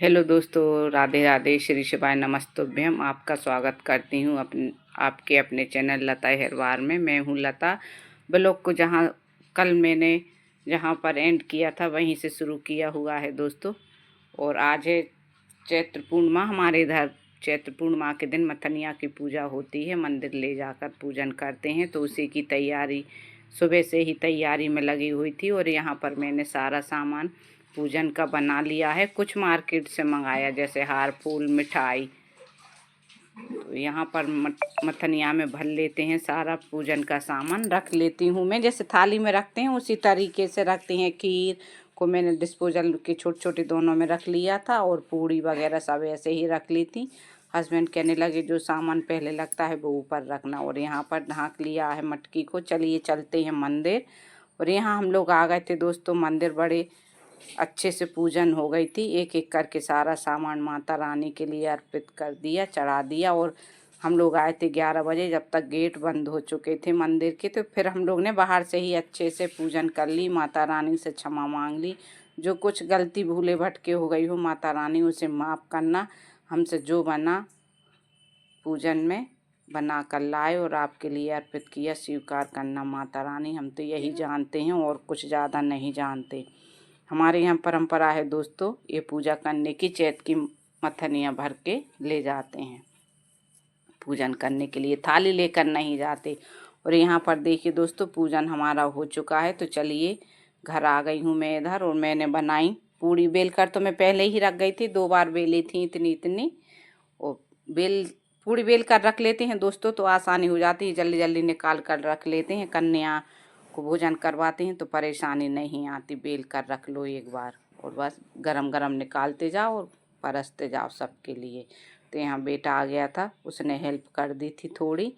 Hello दोस्तों, राधे राधे, श्री शिवाय नमस्तुभ्यम। आपका स्वागत करती हूँ आपके अपने चैनल लता हेरवार में। मैं हूँ लता। ब्लॉग को कल मैंने जहाँ पर एंड किया था वहीं से शुरू किया हुआ है दोस्तों। और आज है चैत्र पूर्णिमा। हमारे इधर चैत्र पूर्णिमा के दिन मथनिया की पूजा होती है, मंदिर ले जाकर पूजन करते हैं। तो उसी की तैयारी सुबह से ही तैयारी में लगी हुई थी। और यहाँ पर मैंने सारा सामान पूजन का बना लिया है। कुछ मार्केट से मंगाया, जैसे हार, फूल, मिठाई। तो यहाँ पर मथनिया में भर लेते हैं सारा पूजन का सामान। रख लेती हूँ मैं, जैसे थाली में रखते हैं उसी तरीके से रखती हैं। खीर को मैंने डिस्पोजल के छोटे छोटे दोनों में रख लिया था, और पूड़ी वगैरह सब ऐसे ही रख ली थी। हस्बैंड कहने लगे जो सामान पहले लगता है वो ऊपर रखना। और यहाँ पर ढाँक लिया है मटकी को। चलिए चलते हैं मंदिर। और यहाँ हम लोग आ गए थे दोस्तों मंदिर। बड़े अच्छे से पूजन हो गई थी। एक एक करके सारा सामान माता रानी के लिए अर्पित कर दिया, चढ़ा दिया। और हम लोग आए थे 11 बजे, जब तक गेट बंद हो चुके थे मंदिर के। तो फिर हम लोग ने बाहर से ही अच्छे से पूजन कर ली, माता रानी से क्षमा मांग ली। जो कुछ गलती भूले भटके हो गई हो, माता रानी उसे माफ़ करना। हमसे जो बना पूजन में बना कर लाए और आपके लिए अर्पित किया, स्वीकार करना माता रानी। हम तो यही जानते हैं और कुछ ज़्यादा नहीं जानते। हमारे यहाँ परंपरा है दोस्तों, ये पूजा करने की। चैत की मथनियाँ भर के ले जाते हैं पूजन करने के लिए, थाली लेकर नहीं जाते। और यहाँ पर देखिए दोस्तों, पूजन हमारा हो चुका है। तो चलिए घर आ गई हूँ मैं इधर। और मैंने बनाई पूड़ी। बेल कर तो मैं पहले ही रख गई थी, 2 बार बेली थी इतनी इतनी। और पूड़ी बेल कर रख लेते हैं दोस्तों, तो आसानी हो जाती है। जल्दी जल्दी निकाल कर रख लेते हैं। कन्या को भोजन करवाते हैं तो परेशानी नहीं आती। बेल कर रख लो एक बार, और बस गरम गरम निकालते जाओ और परसते जाओ सबके लिए। तो यहाँ बेटा आ गया था, उसने हेल्प कर दी थी थोड़ी।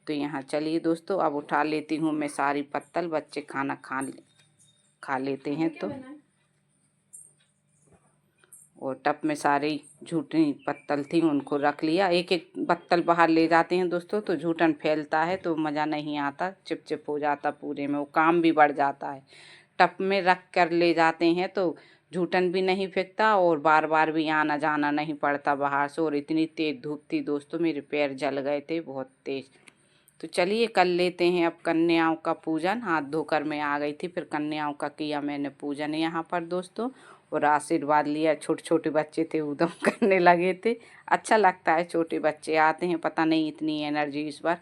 तो यहाँ चलिए दोस्तों, अब उठा लेती हूँ मैं सारी पत्तल। बच्चे खाना खा लेते हैं तो। और टब में सारी झूठी पत्तल थी उनको रख लिया। एक एक पत्तल बाहर ले जाते हैं दोस्तों, तो झूठन फैलता है तो मज़ा नहीं आता, चिपचिप हो जाता पूरे में, वो काम भी बढ़ जाता है। टब में रख कर ले जाते हैं तो झूठन भी नहीं फेंकता, और बार बार भी आना जाना नहीं पड़ता बाहर से। और इतनी तेज़ धूप थी दोस्तों, मेरे पैर जल गए थे बहुत तेज़। तो चलिए कर लेते हैं अब कन्याओं का पूजन। हाथ धोकर मैं आ गई थी, फिर कन्याओं का किया मैंने पूजन यहाँ पर दोस्तों। और आशीर्वाद लिया। छोटे छोटे बच्चे थे, उदम करने लगे थे। अच्छा लगता है, छोटे बच्चे आते हैं। पता नहीं इतनी एनर्जी इस बार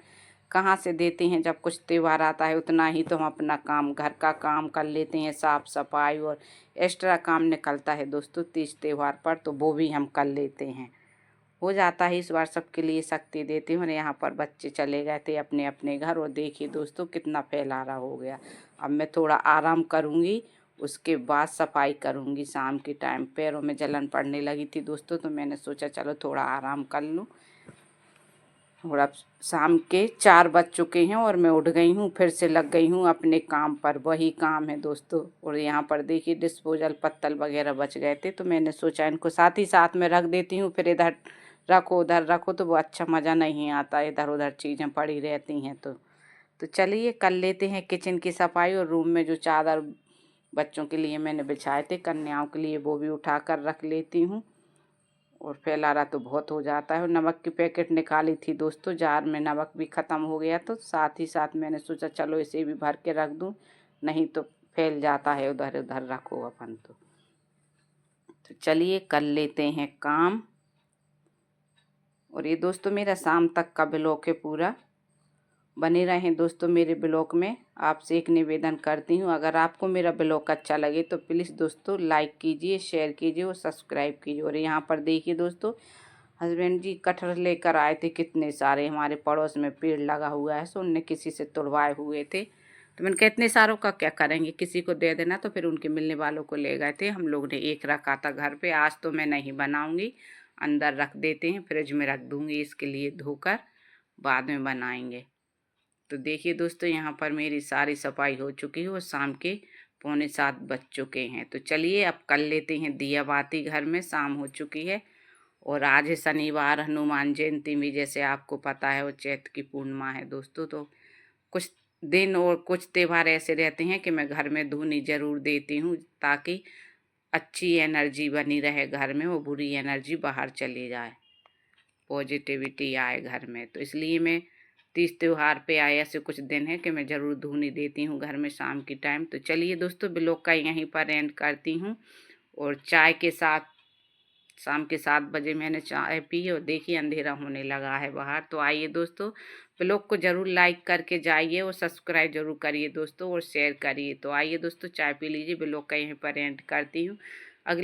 कहाँ से देते हैं। जब कुछ त्यौहार आता है उतना ही तो हम अपना काम, घर का काम कर लेते हैं, साफ़ सफाई। और एक्स्ट्रा काम निकलता है दोस्तों तीज त्यौहार पर, तो वो भी हम कर लेते हैं। हो जाता है। इस बार सबके लिए शक्ति देती हूँ। और यहाँ पर बच्चे चले गए थे अपने अपने घर। और देखिए दोस्तों कितना फैलारा हो गया। अब मैं थोड़ा आराम करूँगी, उसके बाद सफाई करूँगी। शाम के टाइम पैरों में जलन पड़ने लगी थी दोस्तों, तो मैंने सोचा चलो थोड़ा आराम कर लूँ। और अब शाम के 4 बज चुके हैं और मैं उठ गई हूँ, फिर से लग गई हूँ अपने काम पर। वही काम है दोस्तों। और यहाँ पर देखिए डिस्पोजल पत्तल वगैरह बच गए थे, तो मैंने सोचा इनको साथ ही साथ में रख देती हूँ। फिर इधर रखो उधर रखो तो वो अच्छा मज़ा नहीं आता, इधर उधर चीज़ें पड़ी रहती हैं। तो चलिए कर लेते हैं किचन की सफाई। और रूम में जो चादर बच्चों के लिए मैंने बिछाए थे, कन्याओं के लिए, वो भी उठा कर रख लेती हूँ। और फैलारा तो बहुत हो जाता है। और नमक की पैकेट निकाली थी दोस्तों, जार में नमक भी ख़त्म हो गया, तो साथ ही साथ मैंने सोचा चलो इसे भी भर के रख दूँ, नहीं तो फैल जाता है उधर उधर रखो अपन तो चलिए कर लेते हैं काम। और ये दोस्तों मेरा शाम तक का ब्लॉग है पूरा। बने रहें दोस्तों मेरे ब्लॉग में। आपसे एक निवेदन करती हूँ, अगर आपको मेरा ब्लॉग अच्छा लगे तो प्लीज़ दोस्तों लाइक कीजिए, शेयर कीजिए और सब्सक्राइब कीजिए। और यहाँ पर देखिए दोस्तों, हस्बैंड जी कटहल लेकर आए थे कितने सारे। हमारे पड़ोस में पेड़ लगा हुआ है, सो उनने किसी से तुड़वाए हुए थे। तो मैंने कहा इतने सारों का क्या करेंगे, किसी को दे देना। तो फिर उनके मिलने वालों को ले गए थे। हम लोग ने एक रखा था घर पे। आज तो मैं नहीं बनाऊंगी, अंदर रख देते हैं, फ्रिज में रख दूंगी इसके लिए धोकर, बाद में बनाएंगे। तो देखिए दोस्तों, यहाँ पर मेरी सारी सफाई हो चुकी है और शाम के 6:45 बज चुके हैं। तो चलिए अब कर लेते हैं दिया बाती घर में। शाम हो चुकी है और आज है शनिवार, हनुमान जयंती भी जैसे आपको पता है, और चैत्र की पूर्णिमा है दोस्तों। तो कुछ दिन और कुछ त्यौहार ऐसे रहते हैं कि मैं घर में धूनी ज़रूर देती हूँ, ताकि अच्छी एनर्जी बनी रहे घर में, वो बुरी एनर्जी बाहर चली जाए, पॉजिटिविटी आए घर में। तो इसलिए मैं तीज त्योहार पे आए ऐसे कुछ दिन है कि मैं ज़रूर धूनी देती हूँ घर में शाम की टाइम। तो चलिए दोस्तों, ब्लॉग का यहीं पर एंड करती हूँ। और चाय के साथ शाम के 7 बजे मैंने चाय पी और देखिए अंधेरा होने लगा है बाहर। तो आइए दोस्तों, ब्लॉग को ज़रूर लाइक करके जाइए और सब्सक्राइब ज़रूर करिए दोस्तों, और शेयर करिए। तो आइए दोस्तों, चाय पी लीजिए। ब्लॉग का यहीं पर एंड करती हूँ। अगली